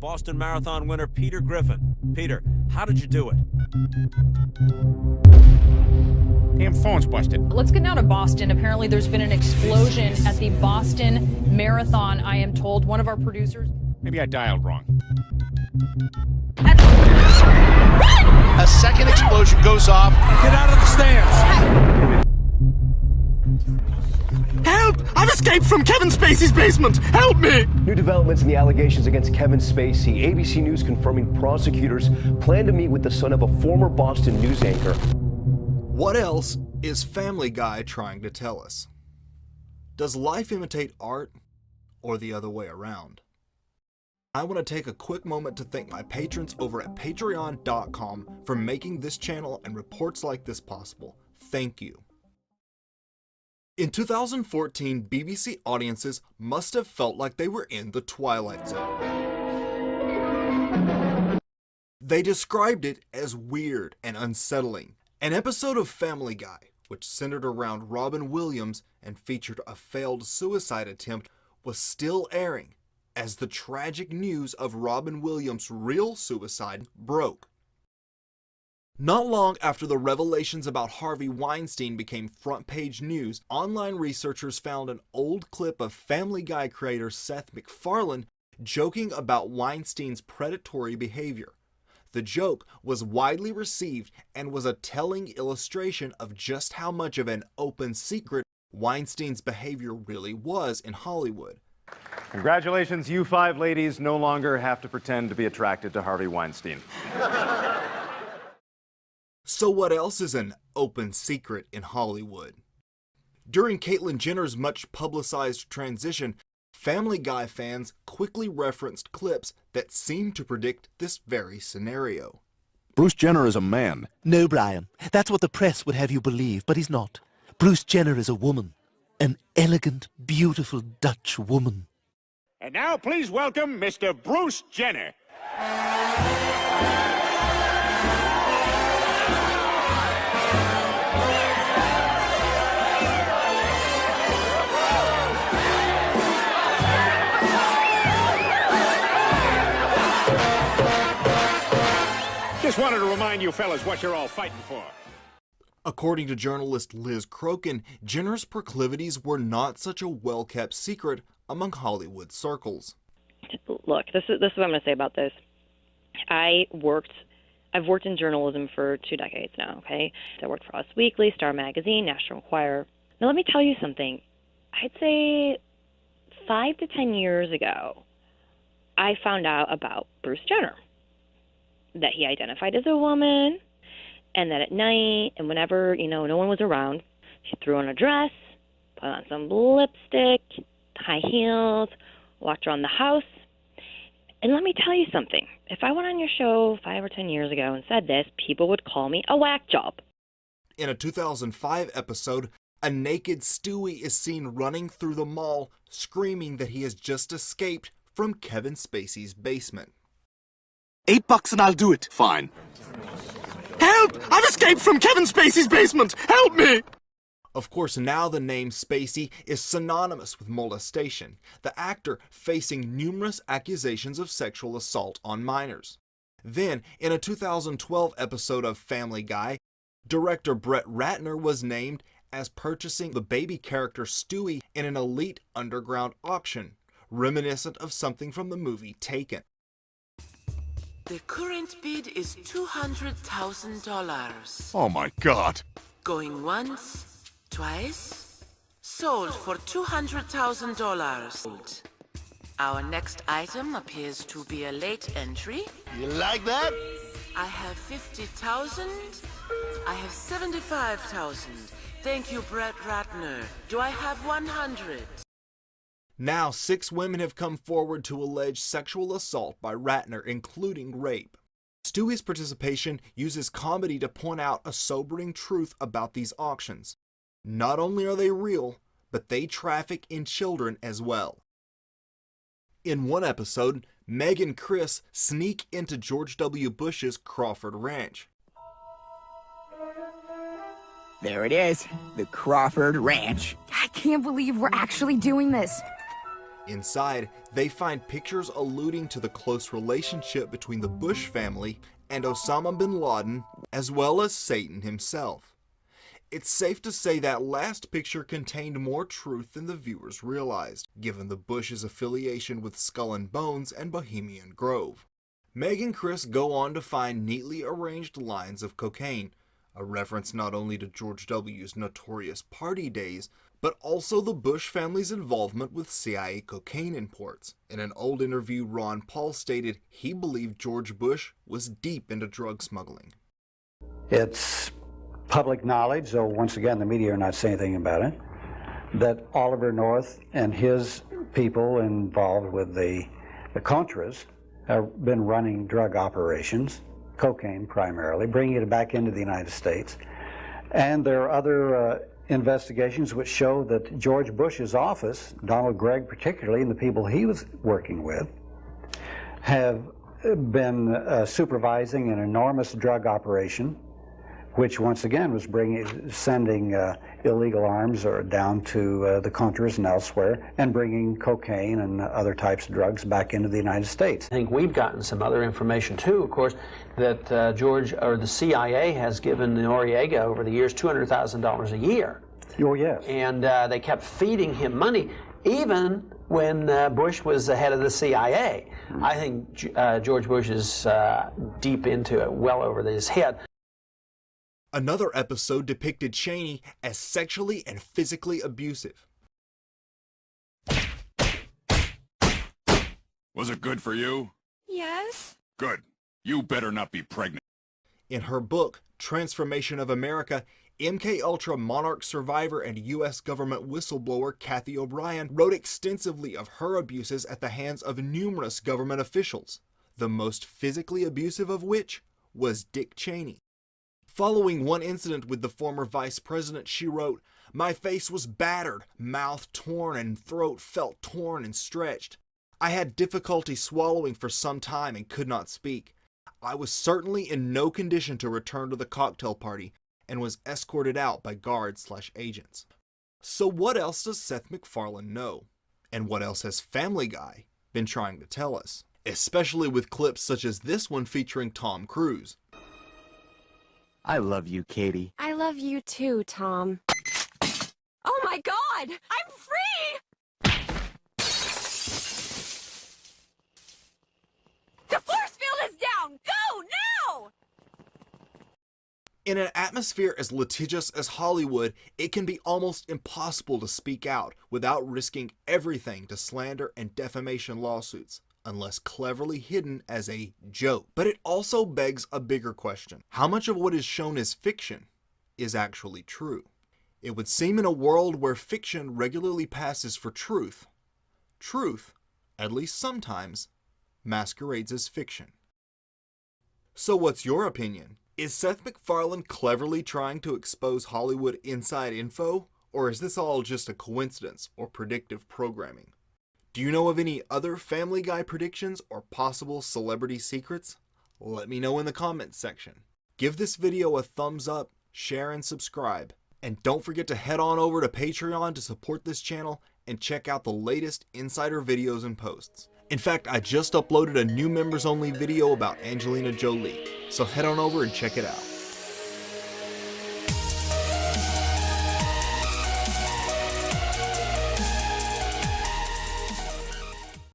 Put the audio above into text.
Boston Marathon winner Peter Griffin. Peter, how did you do it? Damn phone's busted. Let's get now to Boston. Apparently there's been an explosion at the Boston Marathon, I am told. One of our producers... Maybe I dialed wrong. A second explosion goes off. Get out of the stands! Help! I've escaped from Kevin Spacey's basement! Help me! New developments in the allegations against Kevin Spacey. ABC News confirming prosecutors plan to meet with the son of a former Boston news anchor. What else is Family Guy trying to tell us? Does life imitate art, or the other way around? I want to take a quick moment to thank my patrons over at patreon.com for making this channel and reports like this possible. Thank you. In 2014, BBC audiences must have felt like they were in the Twilight Zone. They described it as weird and unsettling. An episode of Family Guy, which centered around Robin Williams and featured a failed suicide attempt, was still airing as the tragic news of Robin Williams' real suicide broke. Not long after the revelations about Harvey Weinstein became front-page news, online researchers found an old clip of Family Guy creator Seth MacFarlane joking about Weinstein's predatory behavior. The joke was widely received and was a telling illustration of just how much of an open secret Weinstein's behavior really was in Hollywood. Congratulations, you 5 ladies no longer have to pretend to be attracted to Harvey Weinstein. So what else is an open secret in Hollywood? During Caitlyn Jenner's much publicized transition, Family Guy fans quickly referenced clips that seemed to predict this very scenario. Bruce Jenner is a man. No, Brian. That's what the press would have you believe, but he's not. Bruce Jenner is a woman. An elegant, beautiful Dutch woman. And now please welcome Mr. Bruce Jenner. Just wanted to remind you fellas what you're all fighting for. According to journalist Liz Crokin, Jenner's proclivities were not such a well-kept secret among Hollywood circles. Look, this is what I'm going to say about this. I've worked in journalism for 2 decades now, okay? I worked for Us Weekly, Star Magazine, National Enquirer. Now let me tell you something. I'd say 5 to 10 years ago, I found out about Bruce Jenner. That he identified as a woman, and that at night, and whenever, no one was around, he threw on a dress, put on some lipstick, high heels, walked around the house. And let me tell you something. If I went on your show 5 or 10 years ago and said this, people would call me a whack job. In a 2005 episode, a naked Stewie is seen running through the mall, screaming that he has just escaped from Kevin Spacey's basement. $8 and I'll do it. Fine. Help! I've escaped from Kevin Spacey's basement! Help me! Of course, now the name Spacey is synonymous with molestation, the actor facing numerous accusations of sexual assault on minors. Then, in a 2012 episode of Family Guy, director Brett Ratner was named as purchasing the baby character Stewie in an elite underground auction, reminiscent of something from the movie Taken. The current bid is $200,000. Oh my God. Going once, twice, sold for $200,000. Our next item appears to be a late entry. You like that? I have 50,000. I have 75,000. Thank you, Brett Ratner. Do I have 100? Now, 6 women have come forward to allege sexual assault by Ratner, including rape. Stewie's participation uses comedy to point out a sobering truth about these auctions. Not only are they real, but they traffic in children as well. In one episode, Meg and Chris sneak into George W. Bush's Crawford Ranch. There it is, the Crawford Ranch. I can't believe we're actually doing this. Inside, they find pictures alluding to the close relationship between the Bush family and Osama bin Laden, as well as Satan himself. It's safe to say that last picture contained more truth than the viewers realized, given the Bush's affiliation with Skull and Bones and Bohemian Grove. Meg and Chris go on to find neatly arranged lines of cocaine, a reference not only to George W.'s notorious party days, but also the Bush family's involvement with CIA cocaine imports. In an old interview, Ron Paul stated he believed George Bush was deep into drug smuggling. It's public knowledge, though once again the media are not saying anything about it, that Oliver North and his people involved with the Contras have been running drug operations, cocaine primarily, bringing it back into the United States. And there are other investigations which show that George Bush's office, Donald Gregg particularly, and the people he was working with, have been supervising an enormous drug operation, which once again was sending illegal arms down to the Contras and elsewhere, and bringing cocaine and other types of drugs back into the United States. I think we've gotten some other information too, of course, that the CIA has given Noriega over the years $200,000 a year. Oh, yes. And they kept feeding him money, even when Bush was the head of the CIA. I think George Bush is deep into it, well over his head. Another episode depicted Cheney as sexually and physically abusive. Was it good for you? Yes. Good. You better not be pregnant. In her book, Transformation of America, MKUltra monarch survivor and U.S. government whistleblower Kathy O'Brien wrote extensively of her abuses at the hands of numerous government officials, the most physically abusive of which was Dick Cheney. Following one incident with the former vice president, she wrote, "My face was battered, mouth torn, and throat felt torn and stretched. I had difficulty swallowing for some time and could not speak. I was certainly in no condition to return to the cocktail party and was escorted out by guards/agents." So what else does Seth MacFarlane know? And what else has Family Guy been trying to tell us? Especially with clips such as this one featuring Tom Cruise. I love you, Katie. I love you too, Tom. Oh my God! I'm free! The force field is down! Go now! In an atmosphere as litigious as Hollywood, it can be almost impossible to speak out without risking everything to slander and defamation lawsuits, unless cleverly hidden as a joke. But it also begs a bigger question. How much of what is shown as fiction is actually true? It would seem in a world where fiction regularly passes for truth, truth, at least sometimes, masquerades as fiction. So what's your opinion? Is Seth MacFarlane cleverly trying to expose Hollywood inside info, or is this all just a coincidence or predictive programming? Do you know of any other Family Guy predictions or possible celebrity secrets? Let me know in the comments section. Give this video a thumbs up, share and subscribe. And don't forget to head on over to Patreon to support this channel and check out the latest insider videos and posts. In fact, I just uploaded a new members only video about Angelina Jolie, so head on over and check it out.